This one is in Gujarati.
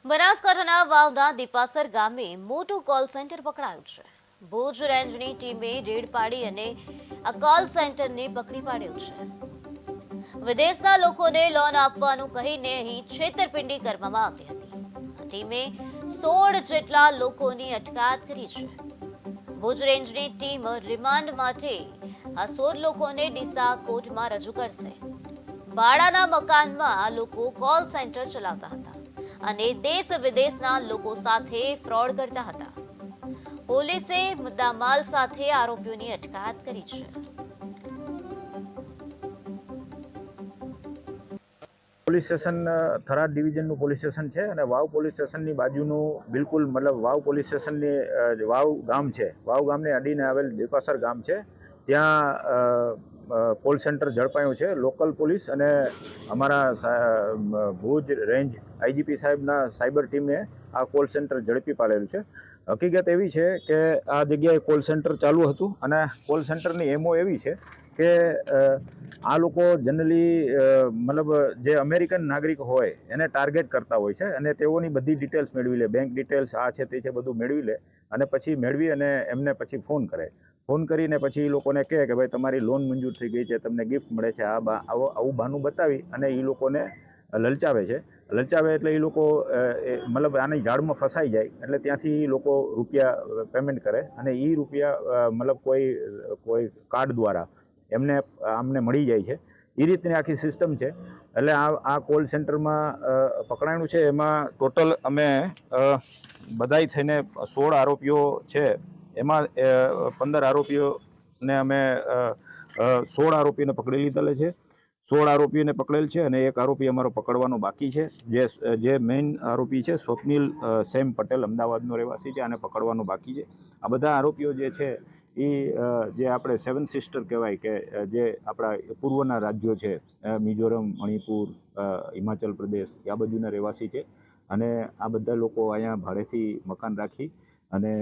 બનાસકાંઠાના વાવના દીપાસર ગામે મોટું કોલ સેન્ટર પકડાયું છે. ભુજ રેન્જની ટીમે રેડ પાડી અને આ કોલ સેન્ટરને પકડી પાડ્યું છે. વિદેશના લોકોને લોન આપવાનું કહીને અહીં છેતરપિંડી કરવામાં આવી હતી. આ ટીમે 16 જેટલા લોકોની અટકાયત કરી છે. ભુજ રેન્જની ટીમ રિમાન્ડ માટે આ 16 લોકોને ડીસા કોર્ટમાં રજૂ કરશે. ભાડાના મકાનમાં આ લોકો કોલ સેન્ટર ચલાવતા હતા અને દેશ વિદેશના લોકો સાથે ફ્રોડ કરતા હતા. પોલીસે મુદ્દામાલ સાથે આરોપીઓની અટકાયત કરી છે. પોલીસ સ્ટેશન થરાદ ડિવિઝનનું પોલીસ સ્ટેશન છે અને વાવ પોલીસ સ્ટેશનની બાજુનું બિલકુલ મતલબ વાવ પોલીસ સ્ટેશનની વાવ ગામ છે. વાવ ગામને અડીને આવેલ દીપાસર ગામ છે. ત્યાં કોલ સેન્ટર ઝડપાયું છે. લોકલ પોલીસ અને અમારા ભુજ રેન્જ આઈજીપી સાહેબના સાયબર ટીમે આ કોલ સેન્ટર ઝડપી પાડેલું છે. હકીકત એવી છે કે આ જગ્યાએ કોલ સેન્ટર ચાલુ હતું અને કોલ સેન્ટરની એમઓ એવી છે કે આ લોકો જનરલી મતલબ જે અમેરિકન નાગરિક હોય એને ટાર્ગેટ કરતા હોય છે અને તેઓની બધી ડિટેલ્સ મેળવી લે, બેંક ડિટેલ્સ આ છે તે છે બધું મેળવી લે અને પછી મેળવી અને એમને પછી ફોન કરે. ફોન કરીને પછી એ લોકોને કહે કે ભાઈ તમારી લોન મંજૂર થઈ ગઈ છે, તમને ગિફ્ટ મળે છે, આવું બહાનું બતાવી અને એ લોકોને લલચાવે છે. લલચાવે એટલે એ લોકો મતલબ આની જાળમાં ફસાઈ જાય એટલે ત્યાંથી એ લોકો રૂપિયા પેમેન્ટ કરે અને એ રૂપિયા મતલબ કોઈ કાર્ડ દ્વારા એમને આમને મળી જાય છે. એ રીતની આખી સિસ્ટમ છે. એટલે આ કોલ સેન્ટરમાં પકડાયું છે. એમાં ટોટલ અમે બધાય થઈને 16 આરોપીઓ છે. એમાં 15 આરોપીઓને અમે 16 આરોપીને પકડી લીધેલા છે. 16 આરોપીઓને પકડેલ છે અને એક આરોપી અમારો પકડવાનો બાકી છે. જે મેઇન આરોપી છે સ્વપ્નિલ સેમ પટેલ, અમદાવાદનો રહેવાસી છે. આને પકડવાનો બાકી છે. આ બધા આરોપીઓ જે છે એ જે આપણે 7 સિસ્ટર કહેવાય કે જે આપણા પૂર્વના રાજ્યો છે, મિઝોરમ, મણિપુર, હિમાચલ પ્રદેશ, આ બાજુના રહેવાસી છે અને આ બધા લોકો અહીંયા ભાડેથી મકાન રાખી અને